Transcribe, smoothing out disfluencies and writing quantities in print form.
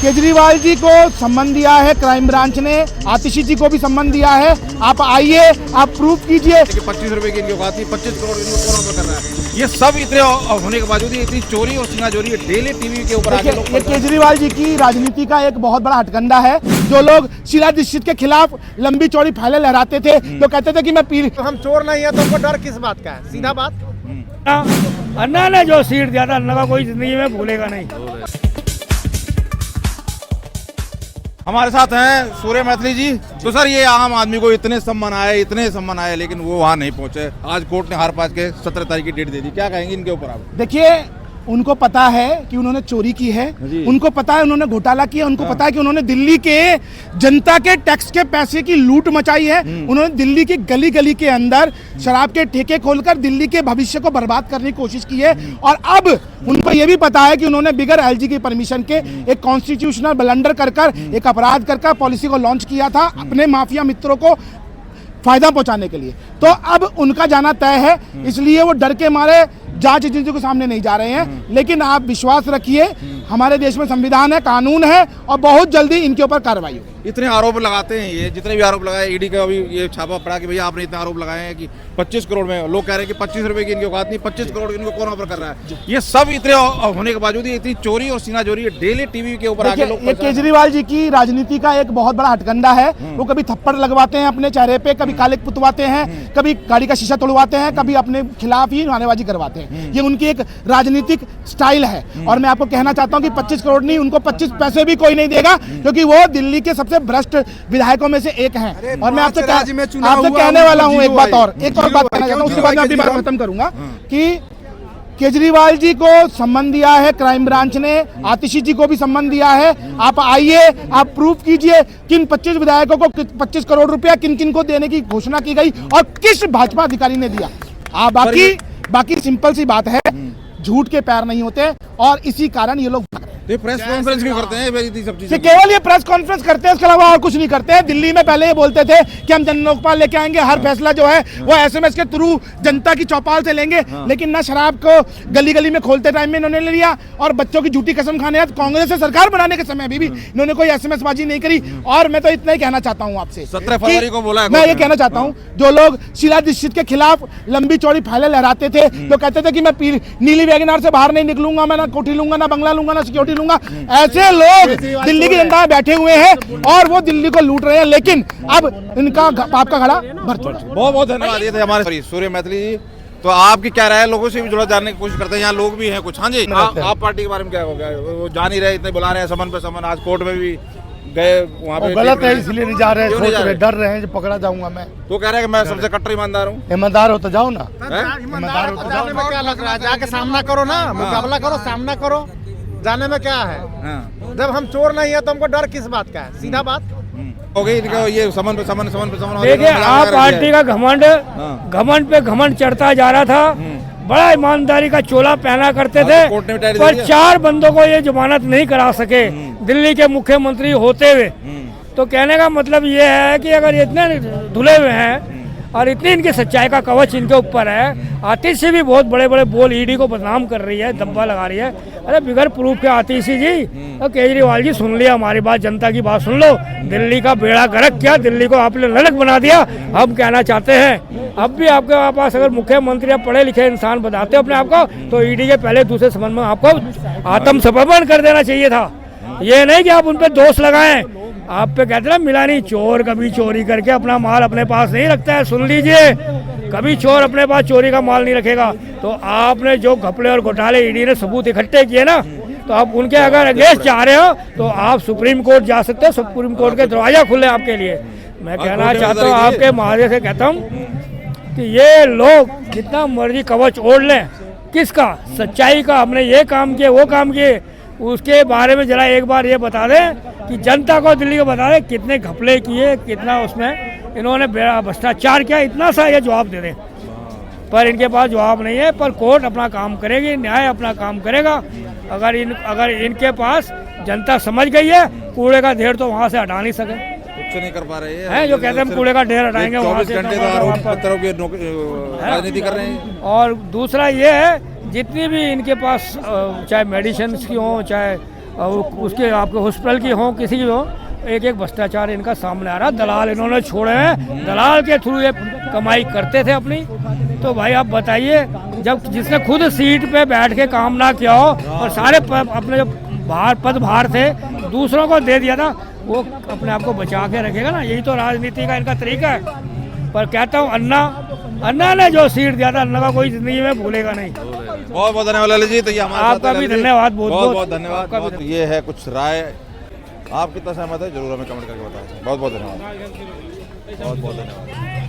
केजरीवाल जी को सम्मान दिया है क्राइम ब्रांच ने, आतिशी जी को भी सम्मान दिया है। आप आइए, आप प्रूफ कीजिए। 25 रुपए की इनकी औकात नहीं, 25 करोड़ इनको कौन ऑफर कर रहा है? ये सब इतने होने के बावजूद इतनी चोरी और सीनाचोरी डेली टीवी के ऊपर आके लोग। ये केजरीवाल जी की राजनीति का एक बहुत बड़ा हथकंडा है। जो लोग शीला दीक्षित के खिलाफ लंबी चौड़ी फाइलें लहराते थे, तो कहते थे कि मैं तो हम चोर नहीं है तो हमको डर किस बात का है? सीधा बात। अन्ना ने जो सीट दिया था, अन्ना का कोई जिंदगी में भूलेगा नहीं। हमारे साथ हैं सूर्य मैथिली जी। तो सर, ये आम आदमी को इतने सम्मान आए, लेकिन वो वहाँ नहीं पहुंचे। आज कोर्ट ने हार पास के 17 तारीख की डेट दे दी। क्या कहेंगे इनके ऊपर आप? देखिए, उनको पता है कि उन्होंने चोरी की है, उनको पता है उन्होंने घोटाला किया, उनको पता है कि उन्होंने दिल्ली के जनता के टैक्स के पैसे की लूट मचाई है। उन्होंने दिल्ली की गली गली के अंदर शराब के ठेके खोलकर दिल्ली के भविष्य को बर्बाद करने की कोशिश की है। और अब उनको यह भी पता है कि उन्होंने बिगर एलजी की परमिशन के एक कॉन्स्टिट्यूशनल ब्लंडर कर एक अपराध कर पॉलिसी को लॉन्च किया था अपने माफिया मित्रों को फायदा पहुंचाने के लिए। तो अब उनका जाना तय है, इसलिए वो डर के मारे जांच एजेंसी के सामने नहीं जा रहे हैं। लेकिन आप विश्वास रखिए, हमारे देश में संविधान है, कानून है, और बहुत जल्दी इनके ऊपर कार्रवाई होगी। इतने आरोप लगाते हैं, ये जितने भी आरोप लगाए, ईडी का भी ये छापा पड़ा कि भैया आपने इतने आरोप लगाए हैं कि 25 करोड़ में, लोग कह रहे हैं कि 25 रुपए की इनकी औकात नहीं, 25 करोड़ इनको कौन ऑफर कर रहा है? ये सब इतने होने के बावजूद इतनी चोरी और सीनाचोरी डेली टीवी के ऊपर आके लोग। ये केजरीवाल जी की राजनीति का एक बहुत बड़ा हथकंडा है। वो कभी थप्पड़ लगवाते हैं अपने चेहरे पे, कभी काले पुतवाते हैं, कभी गाड़ी का शीशा तोड़वाते हैं, कभी अपने खिलाफ ही नारेबाजी करवाते हैं। ये उनकी एक राजनीतिक स्टाइल है। और मैं आपको कहना चाहता हूं कि 25 करोड़ नहीं, उनको 25 पैसे भी कोई नहीं देगा, क्योंकि वो दिल्ली के सबसे भ्रष्ट विधायकों में से एक हैं। और मैं आपसे कहने वाला हूं एक बात और बात कहना चाहता हूं, उसके बाद मैं अपनी बात खत्म करूंगा कि केजरीवाल जी को सम्मान दिया है क्राइम ब्रांच ने, आतिशी जी को भी सम्मान दिया है। आप आइए, आप प्रूफ कीजिए किन 25 विधायकों को 25 करोड़ रुपया किन किन को देने की घोषणा की गई और किस भाजपा अधिकारी ने दिया। बाकी सिंपल सी बात है, झूठ के पैर नहीं होते, और इसी कारण ये लोग प्रेस कॉन्फ्रेंस क्यों करते हैं? सब चीजें केवल ये प्रेस कॉन्फ्रेंस करते हैं, इसके अलावा और कुछ नहीं करते हैं। दिल्ली में पहले ये बोलते थे कि हम जन लोकपाल लेके आएंगे, हर फैसला जो है वो एसएमएस के थ्रू जनता की चौपाल से लेंगे। लेकिन ना शराब को गली गली में खोलते टाइम में इन्होंने ले लिया, और बच्चों की झूठी कसम खाने कांग्रेस से सरकार बनाने के समय भी इन्होंने कोई एसएमएस बाजी नहीं करी। और मैं तो इतना ही कहना चाहता हूँ आपसे, 17 फरवरी को बोला, मैं ये कहना चाहता हूँ, जो लोग शीला दीक्षित के खिलाफ लंबी चौड़ी फाइलें लहराते थे, तो कहते थे कि मैं नीली वैगनार से बाहर नहीं निकलूंगा, मैं ना कोठी लूंगा, ना बंगला लूंगा, ना सिक्योरिटी लूंगा, ऐसे लोग दिल्ली की जनता में बैठे हुए हैं और वो दिल्ली को लूट रहे हैं। लेकिन अब इनका पाप का घड़ा भर चुका है। बहुत बहुत धन्यवाद। ये थे हमारे सूर्य मैथिली जी। तो आपकी क्या राय है? लोगों से भी जुड़ा जानने की कोशिश करते हैं, यहाँ लोग भी हैं कुछ। हाँ जी, आप पार्टी के बारे में क्या हो गया? वो जान ही रहे, इतने बुला रहे हैं समन पे समन, आज कोर्ट में भी गए, वहाँ पे गलत है इसलिए नहीं जा रहे हैं, सोच रहे, डर रहे हैं जो पकड़ा जाऊंगा मैं। तो कह रहे हैं कि मैं सबसे कट्टर ईमानदार हूँ। ईमानदार हो तो जाओ ना, ईमानदार हो तो जाओ। में क्या लग रहा है? जाके सामना करो ना, मुकाबला करो, सामना करो। जाने में क्या है? जब हम चोर नहीं है तो हमको डर किस बात का है? सीधा बात हो गई इनका। ये समन पे समन देखिए, आप पार्टी का घमंड पे घमंड चढ़ता जा रहा था। बड़ा ईमानदारी का चोला पहना करते थे, पर 4 बंदों को ये जमानत नहीं करा सके दिल्ली के मुख्यमंत्री होते हुए। तो कहने का मतलब ये है कि अगर इतने धुले हुए हैं और इतनी इनकी सच्चाई का कवच इनके ऊपर है, आतिशी भी बहुत बड़े बड़े बोल ईडी को बदनाम कर रही है, दब्बा लगा रही है। अरे बिगर प्रूफ के आतिशी जी और केजरीवाल जी, सुन लिया हमारी बात, जनता की बात सुन लो। दिल्ली का बेड़ा गर्क किया, दिल्ली को आपने नरक बना दिया। हम कहना चाहते हैं, अब भी आपके पास अगर मुख्यमंत्री पढ़े लिखे इंसान बताते हो अपने आप को, तो ईडी के पहले दूसरे संबंध में आपको आत्मसमर्पण कर देना चाहिए था। ये नहीं कि आप उन पर दोष लगाएं। आप पे कहते ना, मिला नहीं चोर कभी चोरी करके अपना माल अपने पास नहीं रखता है। सुन लीजिए, कभी चोर अपने पास चोरी का माल नहीं रखेगा। तो आपने जो घपले और घोटाले ईडी ने सबूत इकट्ठे किए ना, तो आप उनके अगर अगेंस्ट जा रहे हो तो आप सुप्रीम कोर्ट जा सकते हो। सुप्रीम कोर्ट के दरवाजा खुले आपके लिए। मैं कहना चाहता हूँ, आपके माध्यम से कहता हूँ कि ये लोग जितना मर्जी कवच ओढ़ लें, किसका? सच्चाई का। हमने ये काम किए, वो काम किए, उसके बारे में जरा एक बार ये बता दें कि जनता को, दिल्ली को बता दें कितने घपले किए, कितना उसमें इन्होंने भ्रष्टाचार किया, इतना सा ये जवाब दे दें। पर इनके पास जवाब नहीं है। पर कोर्ट अपना काम करेगी, न्याय अपना काम करेगा। अगर इनके पास जनता समझ गई है, कूड़े का ढेर तो वहाँ से हटा नहीं सके, कुछ नहीं कर पा रहे हैं। जो कहते हैं हम कूड़े का ढेर हटाएंगे, वहाँ से राजनीति कर रहे हैं। और दूसरा ये है, जितनी भी इनके पास चाहे मेडिसिन की हो, चाहे और उसके आपके हॉस्पिटल की हो किसी की हो, एक एक भ्रष्टाचार इनका सामने आ रहा। दलाल इन्होंने छोड़े हैं, दलाल के थ्रू ये कमाई करते थे अपनी। तो भाई आप बताइए, जब जिसने खुद सीट पे बैठ के काम ना किया हो और सारे अपने जो पद भार थे दूसरों को दे दिया था, वो अपने आप को बचा के रखेगा ना। यही तो राजनीति का इनका तरीका है। पर कहता हूँ अन्ना ने जो सीट दिया था, अन्ना का कोई जिंदगी में भूलेगा नहीं। बहुत बहुत धन्यवाद ललित जी। तो ये हमारे आपका भी धन्यवाद, बहुत बहुत धन्यवाद। तो ये है कुछ राय, आप कितना सहमत है जरूर हमें कमेंट करके बताएं। बहुत बहुत धन्यवाद, बहुत बहुत धन्यवाद।